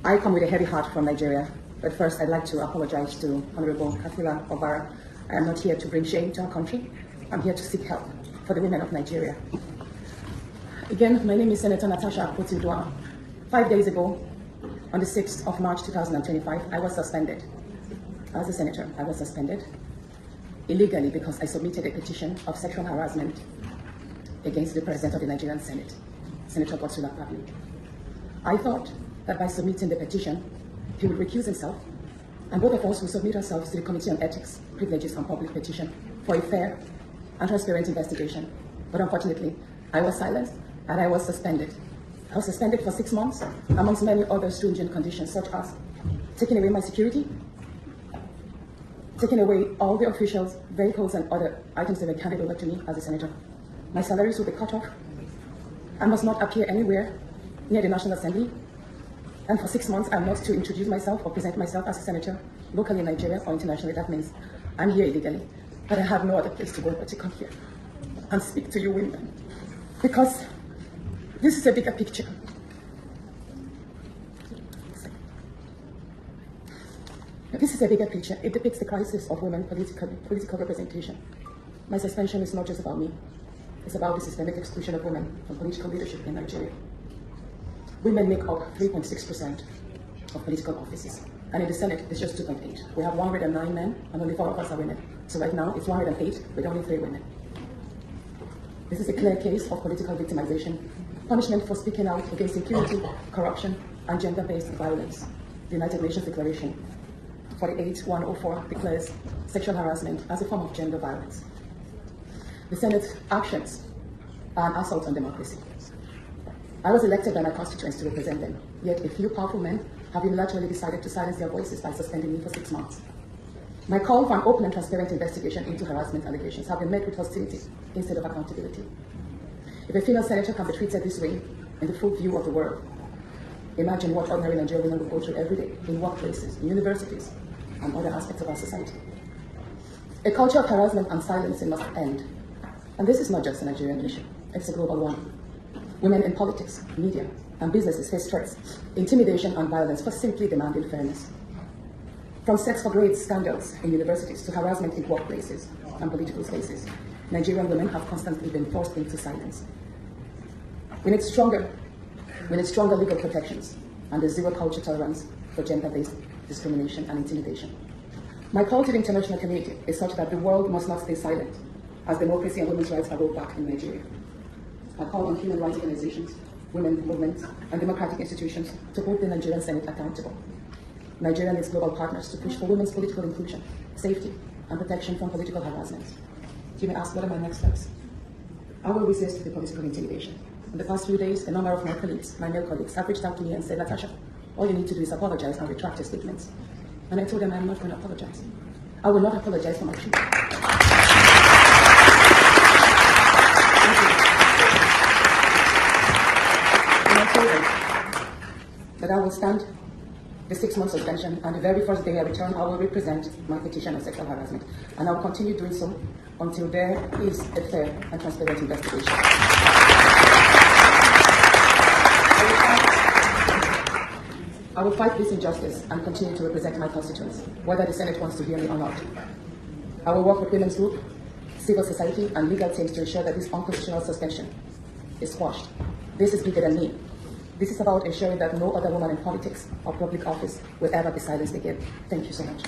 I come with a heavy heart from Nigeria, but first I'd like to apologize to Honorable Kafila Obara. I am not here to bring shame to our country. I'm here to seek help for the women of Nigeria. Again, my name is Senator Natasha. 5 days ago, on the 6th of March 2025, I was suspended. As a senator, I was suspended illegally because I submitted a petition of sexual harassment against the President of the Nigerian Senate, Senator Godswill Akpabio. I thought that by submitting the petition, he would recuse himself, and both of us will submit ourselves to the Committee on Ethics, Privileges and Public Petition for a fair and transparent investigation. But unfortunately, I was silenced and I was suspended. I was suspended for 6 months, amongst many other stringent conditions, such as taking away my security, taking away all the officials, vehicles, and other items that were handed over to me as a senator. My salaries will be cut off. I must not appear anywhere near the National Assembly. And for 6 months, I'm not to introduce myself or present myself as a senator, locally in Nigeria or internationally. That means I'm here illegally. But I have no other place to go but to come here and speak to you women. Because this is a bigger picture. This is a bigger picture. It depicts the crisis of women political representation. My suspension is not just about me. It's about the systemic exclusion of women from political leadership in Nigeria. Women make up 3.6% of political offices. And in the Senate, it's just 2.8. We have 109 men, and only 4 of us are women. So right now, it's 108, with only 3 women. This is a clear case of political victimization, punishment for speaking out against impunity, corruption, and gender-based violence. The United Nations Declaration 48/104 declares sexual harassment as a form of gender violence. The Senate's actions are an assault on democracy. I was elected by my constituents to represent them, yet a few powerful men have unilaterally decided to silence their voices by suspending me for 6 months. My call for an open and transparent investigation into harassment allegations have been met with hostility instead of accountability. If a female senator can be treated this way in the full view of the world, imagine what ordinary Nigerian women will go through every day in workplaces, in universities, and other aspects of our society. A culture of harassment and silencing must end. And this is not just a Nigerian issue, it's a global one. Women in politics, media, and businesses face threats, intimidation, and violence for simply demanding fairness. From sex for grades scandals in universities to harassment in workplaces and political spaces, Nigerian women have constantly been forced into silence. We need stronger legal protections and a zero culture tolerance for gender-based discrimination and intimidation. My call to the international community is such that the world must not stay silent as democracy and women's rights are rolled back in Nigeria. I call on human rights organizations, women movements, and democratic institutions to hold the Nigerian Senate accountable. Nigeria needs global partners to push for women's political inclusion, safety, and protection from political harassment. You may ask, what are my next steps? I will resist the political intimidation. In the past few days, a number of my colleagues, my male colleagues, have reached out to me and said, Natasha, all you need to do is apologize and retract your statements. And I told them I'm not going to apologize. I will not apologize for my truth. That I will stand the 6-month suspension, and the very first day I return, I will represent my petition on sexual harassment. And I will continue doing so until there is a fair and transparent investigation. I will fight this injustice and continue to represent my constituents, whether the Senate wants to hear me or not. I will work with women's groups, civil society, and legal teams to ensure that this unconstitutional suspension is squashed. This is bigger than me. This is about ensuring that no other woman in politics or public office will ever be silenced again. Thank you so much.